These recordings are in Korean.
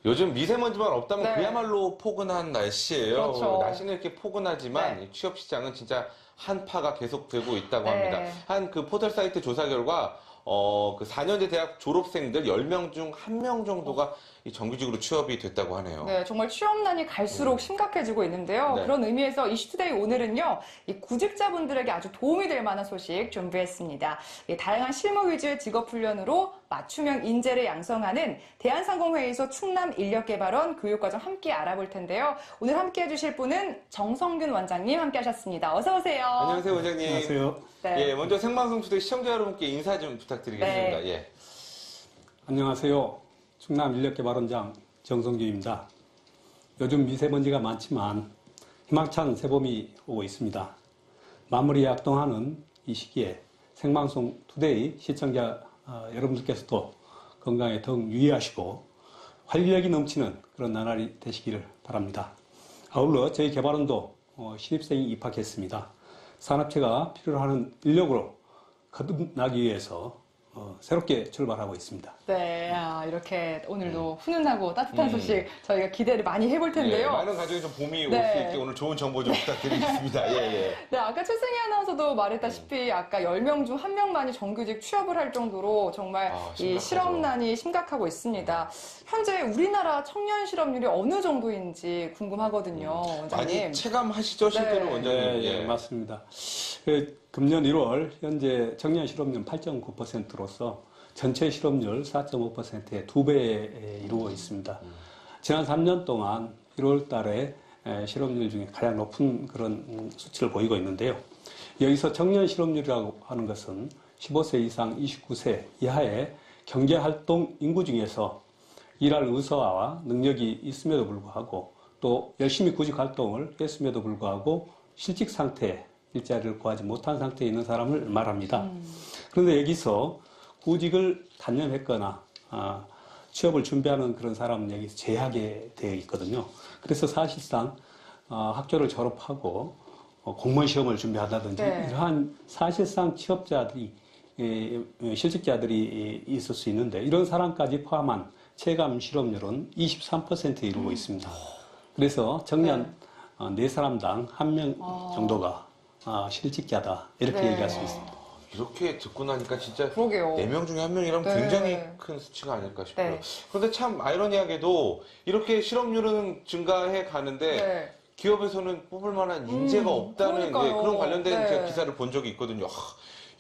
요즘 미세먼지만 없다면 네. 그야말로 포근한 날씨예요. 그렇죠. 날씨는 이렇게 포근하지만 네. 취업 시장은 진짜 한파가 계속되고 있다고 네. 합니다. 한 그 포털 사이트 조사 결과 그 4년제 대학 졸업생들 10명 중 1명 정도가 이 정규직으로 취업이 됐다고 하네요. 네, 정말 취업난이 갈수록 심각해지고 있는데요. 네. 그런 의미에서 이슈투데이 오늘은요, 이 구직자분들에게 아주 도움이 될 만한 소식 준비했습니다. 다양한 실무 위주의 직업 훈련으로 맞춤형 인재를 양성하는 대한상공회의소 충남인력개발원 교육과정 함께 알아볼 텐데요. 오늘 함께 해주실 분은 정성균 원장님 함께 하셨습니다. 어서 오세요. 안녕하세요, 원장님. 안녕하세요. 네. 예, 먼저 생방송 투데이 시청자 여러분께 인사 좀 부탁드리겠습니다. 네. 예. 안녕하세요. 충남인력개발원장 정성규입니다. 요즘 미세먼지가 많지만 희망찬 새봄이 오고 있습니다. 마무리 약동하는 이 시기에 생방송 투데이 시청자 여러분들께서도 건강에 더욱 유의하시고 활력이 넘치는 그런 나날이 되시기를 바랍니다. 아울러 저희 개발원도 신입생이 입학했습니다. 산업체가 필요로 하는 인력으로 거듭나기 위해서 새롭게 출발하고 있습니다. 네, 이렇게 오늘도 훈훈하고 따뜻한 소식 저희가 기대를 많이 해볼 텐데요. 예, 많은 가족이 좀 봄이 올 네. 수 있게 오늘 좋은 정보 좀 부탁드리겠습니다. 예, 예. 네, 아까 최승희 아나운서도 말했다시피 아까 10명 중 1명만이 정규직 취업을 할 정도로 정말 이 심각하죠. 실업난이 심각하고 있습니다. 현재 우리나라 청년 실업률이 어느 정도인지 궁금하거든요, 원장님. 많이 체감하시죠, 실제로 네. 원장님? 예, 맞습니다. 금년 1월 현재 청년 실업률 8.9%로서 전체 실업률 4.5%의 2배에 이루고 있습니다. 지난 3년 동안 1월 달에 실업률 중에 가장 높은 그런 수치를 보이고 있는데요. 여기서 청년 실업률이라고 하는 것은 15세 이상 29세 이하의 경제활동 인구 중에서 일할 의사와 능력이 있음에도 불구하고 또 열심히 구직 활동을 했음에도 불구하고 실직 상태에 일자리를 구하지 못한 상태에 있는 사람을 말합니다. 그런데 여기서 구직을 단념했거나 취업을 준비하는 그런 사람은 여기서 제하게 되어 있거든요. 그래서 사실상 학교를 졸업하고 공무원 시험을 준비한다든지 네. 이러한 사실상 취업자들이 실직자들이 있을 수 있는데 이런 사람까지 포함한 체감 실업률은 23%에 이르고 있습니다. 그래서 청년 네 사람당 1명 정도가 실직자다 이렇게 네. 얘기할 수 있습니다. 이렇게 듣고 나니까 진짜 그러게요. 4명 중에 1명이라면 네. 굉장히 큰 수치가 아닐까 싶어요. 네. 그런데 참 아이러니하게도 이렇게 실업률은 증가해 가는데 네. 기업에서는 뽑을 만한 인재가 없다는 그러니까요. 그런 관련된 네. 제가 기사를 본 적이 있거든요.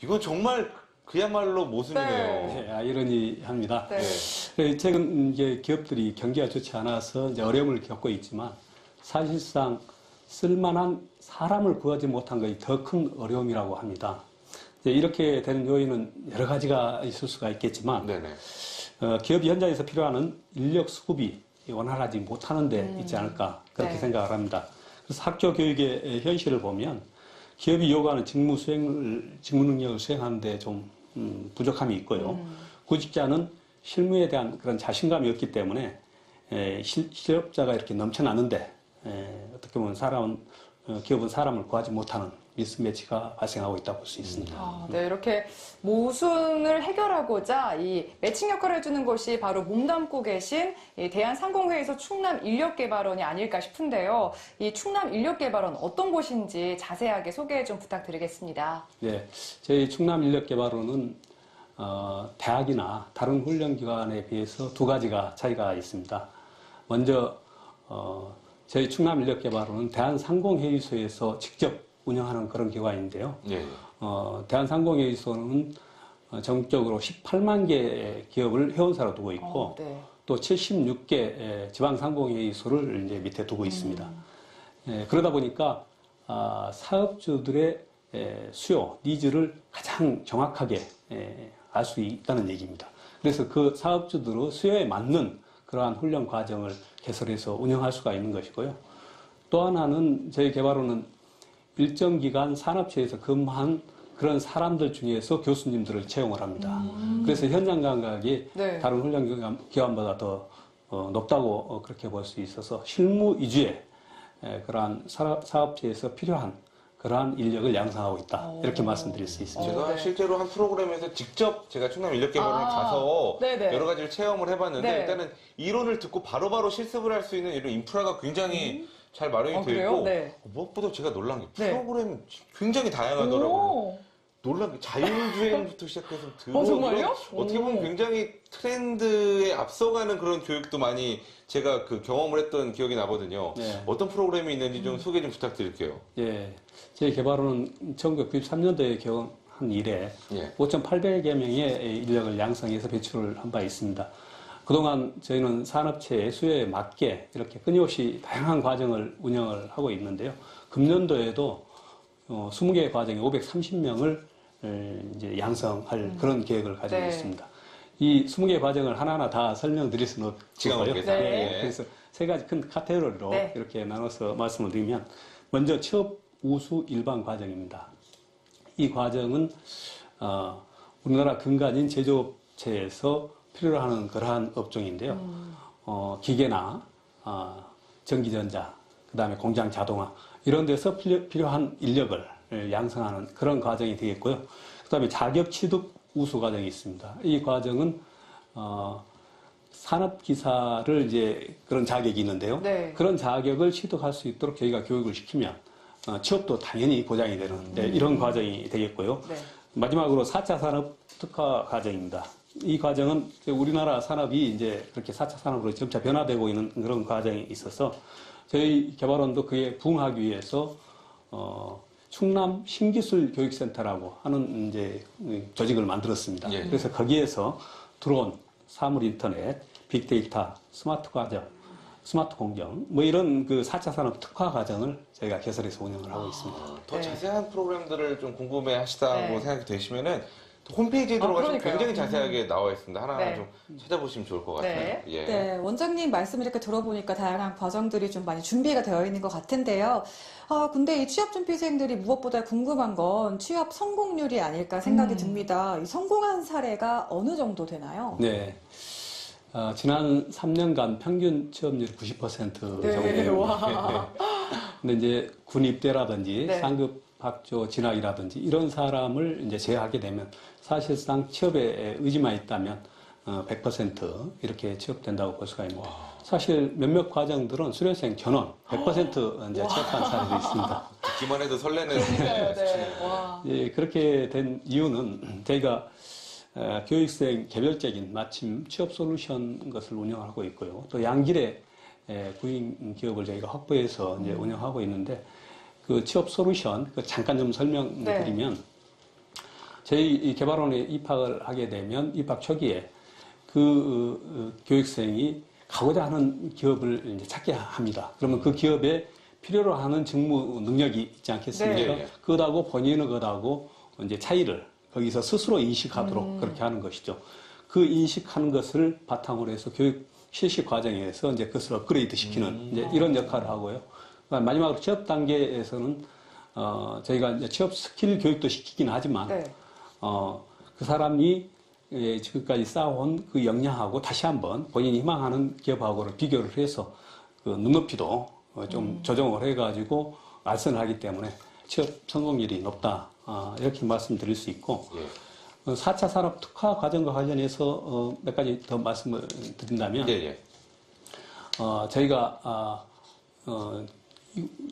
이건 정말 그야말로 모순이네요. 네, 아이러니합니다. 네. 최근 이제 기업들이 경기가 좋지 않아서 이제 어려움을 겪고 있지만 사실상 쓸만한 사람을 구하지 못한 것이 더 큰 어려움이라고 합니다. 이렇게 되는 요인은 여러 가지가 있을 수가 있겠지만 네네. 기업 현장에서 필요한 인력 수급이 원활하지 못하는 데 있지 않을까 그렇게 네. 생각을 합니다. 그래서 학교 교육의 현실을 보면 기업이 요구하는 직무 능력을 수행하는 데 좀 부족함이 있고요. 구직자는 실무에 대한 그런 자신감이 없기 때문에 실업자가 이렇게 넘쳐나는데 어떻게 보면 기업은 사람을 구하지 못하는 미스매치가 발생하고 있다고 볼 수 있습니다. 네, 이렇게 모순을 해결하고자 이 매칭 역할을 해주는 것이 바로 몸담고 계신 이 대한상공회의소 충남인력개발원이 아닐까 싶은데요. 이 충남인력개발원 어떤 곳인지 자세하게 소개 좀 부탁드리겠습니다. 네, 저희 충남인력개발원은 대학이나 다른 훈련기관에 비해서 두 가지가 차이가 있습니다. 먼저 저희 충남인력개발원은 대한상공회의소에서 직접 운영하는 그런 기관인데요. 예. 대한상공회의소는 전국적으로 18만 개의 기업을 회원사로 두고 있고 네. 또 76개 지방상공회의소를 이제 밑에 두고 있습니다. 그러다 보니까 사업주들의 수요, 니즈를 가장 정확하게 알 수 있다는 얘기입니다. 그래서 그 사업주들의 수요에 맞는 그러한 훈련 과정을 개설해서 운영할 수가 있는 것이고요. 또 하나는 저희 개발원은 일정 기간 산업체에서 근무한 그런 사람들 중에서 교수님들을 채용을 합니다. 그래서 현장 감각이 네. 다른 훈련 기관보다 더 높다고 그렇게 볼 수 있어서 실무 위주의 그러한 사업체에서 필요한 그러한 인력을 양성하고 있다. 이렇게 말씀드릴 수 있습니다. 제가 네. 실제로 한 프로그램에서 직접 제가 충남 인력개발원을 가서 네네. 여러 가지를 체험을 해봤는데 네. 일단은 이론을 듣고 바로바로 실습을 할 수 있는 이런 인프라가 굉장히 잘 마련이 되어 그래요? 있고 네. 무엇보다 제가 놀란 게 네. 프로그램이 굉장히 다양하더라고요. 오. 놀란 게 자율주행부터 시작해서 드론 정말요? 이런 어떻게 보면 오. 굉장히 트렌드에 앞서가는 그런 교육도 많이 제가 그 경험을 했던 기억이 나거든요. 네. 어떤 프로그램이 있는지 좀 소개 좀 부탁드릴게요. 예. 제 개발원은 1993년도에 개원한 이래 예. 5,800여 명의 인력을 양성해서 배출을 한 바 있습니다. 그동안 저희는 산업체의 수요에 맞게 이렇게 끊임없이 다양한 과정을 운영을 하고 있는데요. 금년도에도 20개의 과정에 530명을 이제 양성할 그런 계획을 가지고 네. 있습니다. 이 20개의 과정을 하나하나 다 설명드릴 수는 시간 없고요. 관계상. 네. 예. 그래서 세 가지 큰 카테고리로 네. 이렇게 나눠서 말씀을 드리면 먼저 취업 우수 일반 과정입니다. 이 과정은 우리나라 근간인 제조업체에서 필요로 하는 그러한 업종인데요. 기계나 전기전자, 그다음에 공장 자동화 이런 데서 필요한 인력을 양성하는 그런 과정이 되겠고요. 그다음에 자격 취득 우수 과정이 있습니다. 이 과정은 산업기사를 이제 그런 자격이 있는데요. 네. 그런 자격을 취득할 수 있도록 저희가 교육을 시키면 취업도 당연히 보장이 되는 이런 과정이 되겠고요. 네. 마지막으로 4차 산업 특화 과정입니다. 이 과정은 우리나라 산업이 이제 그렇게 4차 산업으로 점차 변화되고 있는 그런 과정이 있어서 저희 개발원도 그에 부응하기 위해서 충남 신기술 교육센터라고 하는 이제 조직을 만들었습니다. 예. 그래서 거기에서 드론, 사물 인터넷, 빅데이터, 스마트 과정, 스마트 공정 뭐 이런 그 4차 산업 특화 과정을 저희가 개설해서 운영을 하고 있습니다. 더 네. 자세한 프로그램들을 좀 궁금해 하시다고 네. 생각이 되시면은 홈페이지에 들어가시면 그러니까요. 굉장히 자세하게 나와 있습니다. 하나하나 네. 좀 찾아보시면 좋을 것 같아요. 네. 예. 네, 원장님 말씀 이렇게 들어보니까 다양한 과정들이 좀 많이 준비가 되어 있는 것 같은데요. 근데 이 취업 준비생들이 무엇보다 궁금한 건 취업 성공률이 아닐까 생각이 듭니다. 이 성공한 사례가 어느 정도 되나요? 네. 지난 3년간 평균 취업률이 90% 정도 네. 됩니다. 와. 근데 이제 군 입대라든지 네. 상급 학교 진학이라든지 이런 사람을 이제 제외하게 되면 사실상 취업에 의지만 있다면 100% 이렇게 취업된다고 볼 수가 있는데 사실 몇몇 과정들은 수료생 전원 100% 이제 취업한 사례도 있습니다. 듣기만 해도 설레는. 네. 와. 예, 그렇게 된 이유는 저희가 교육생 개별적인 마침 취업 솔루션 것을 운영하고 있고요. 또 양질의 구인 기업을 저희가 확보해서 이제 운영하고 있는데 그 취업 솔루션 잠깐 좀 설명드리면 저희 이 개발원에 입학을 하게 되면 입학 초기에 그 교육생이 가고자 하는 기업을 이제 찾게 합니다. 그러면 그 기업에 필요로 하는 직무 능력이 있지 않겠습니까? 네. 그것하고 본인의 것하고 이제 차이를 거기서 스스로 인식하도록 그렇게 하는 것이죠. 그 인식하는 것을 바탕으로 해서 교육 실시 과정에서 이제 그것을 업그레이드 시키는 이제 이런 역할을 하고요. 마지막으로 취업 단계에서는 저희가 이제 취업 스킬 교육도 시키긴 하지만 네. 그 사람이 지금까지 쌓아온 그 역량하고 다시 한번 본인이 희망하는 기업하고를 비교를 해서 그 눈높이도 좀 조정을 해가지고 알선을 하기 때문에 취업 성공률이 높다 이렇게 말씀드릴 수 있고 예. 4차 산업 특화 과정과 관련해서 몇 가지 더 말씀을 드린다면 예, 예. 저희가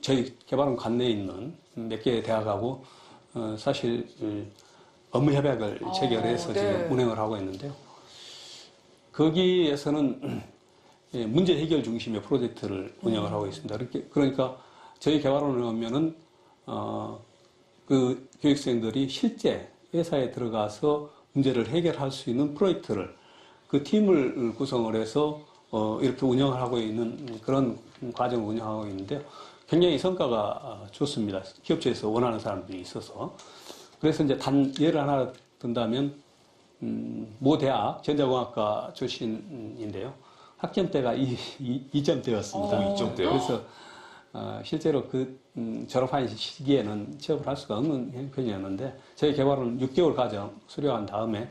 저희 개발원 관내에 있는 몇 개의 대학하고 사실 업무 협약을 체결해서 네. 지금 운행을 하고 있는데요. 거기에서는 문제 해결 중심의 프로젝트를 운영을 하고 있습니다. 그러니까 저희 개발원에 오면은 그 교육생들이 실제 회사에 들어가서 문제를 해결할 수 있는 프로젝트를 그 팀을 구성을 해서 이렇게 운영을 하고 있는 그런 과정을 운영하고 있는데요. 굉장히 성과가 좋습니다. 기업체에서 원하는 사람들이 있어서. 그래서 이제 단 예를 하나 든다면, 모 대학 전자공학과 출신인데요. 학점 때가 2점대였습니다. 2점대요? 그래서 실제로 그 졸업한 시기에는 취업을 할 수가 없는 형편이었는데 저희 개발은 6개월 과정 수료한 다음에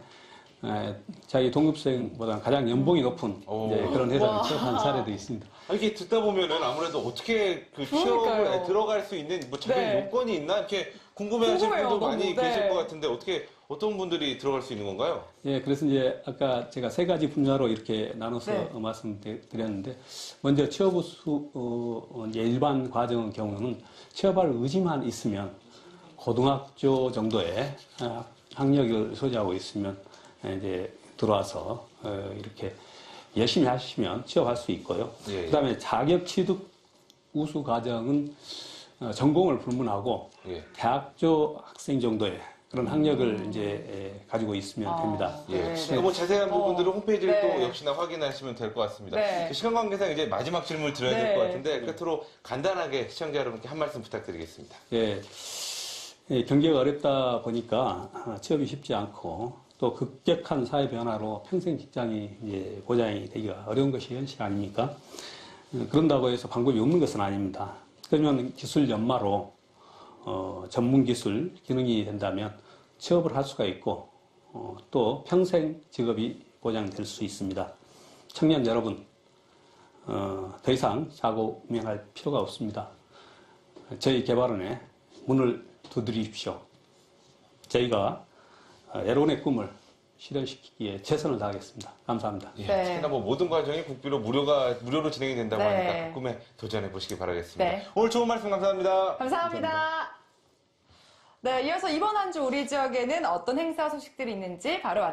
자기 동급생보다 가장 연봉이 높은 오. 이제 그런 회사를 와. 취업한 사례도 있습니다. 이렇게 듣다 보면은 아무래도 어떻게 그 취업에 그러니까요. 들어갈 수 있는 뭐 자격 네. 요건이 있나 이렇게 궁금해하시는 궁금해요, 분도 너무. 많이 네. 계실 것 같은데 어떤 분들이 들어갈 수 있는 건가요? 예, 그래서 이제 아까 제가 세 가지 분야로 이렇게 나눠서 네. 말씀드렸는데, 먼저 취업우수 이제 일반 과정의 경우는 취업할 의지만 있으면 고등학교 정도의 학력을 소지하고 있으면 이제 들어와서 이렇게 열심히 하시면 취업할 수 있고요. 예. 그다음에 자격 취득 우수 과정은 전공을 불문하고 예. 대학교 학생 정도의 그런 학력을 이제 가지고 있으면 됩니다. 예. 네, 네. 뭐 자세한 부분들은 홈페이지를 네. 또 역시나 확인하시면 될 것 같습니다. 네. 시간 관계상 이제 마지막 질문을 드려야 될 네. 것 같은데 끝으로 간단하게 시청자 여러분께 한 말씀 부탁드리겠습니다. 예, 경기가 어렵다 보니까 취업이 쉽지 않고 또 급격한 사회 변화로 평생 직장이 이제 보장이 되기가 어려운 것이 현실 아닙니까? 그런다고 해서 방법이 없는 것은 아닙니다. 그러면 기술 연마로 전문 기술 기능이 된다면 취업을 할 수가 있고 또 평생 직업이 보장될 수 있습니다. 청년 여러분, 더 이상 자고우면할 필요가 없습니다. 저희 개발원에 문을 두드리십시오. 저희가 여러분의 꿈을 실현시키기에 최선을 다하겠습니다. 감사합니다. 예. 네. 특히나 뭐 모든 과정이 국비로 무료로 진행이 된다고 네. 하니까 그 꿈에 도전해 보시기 바라겠습니다. 네. 오늘 좋은 말씀 감사합니다. 감사합니다. 네, 이어서 이번 한 주 우리 지역에는 어떤 행사 소식들이 있는지 바로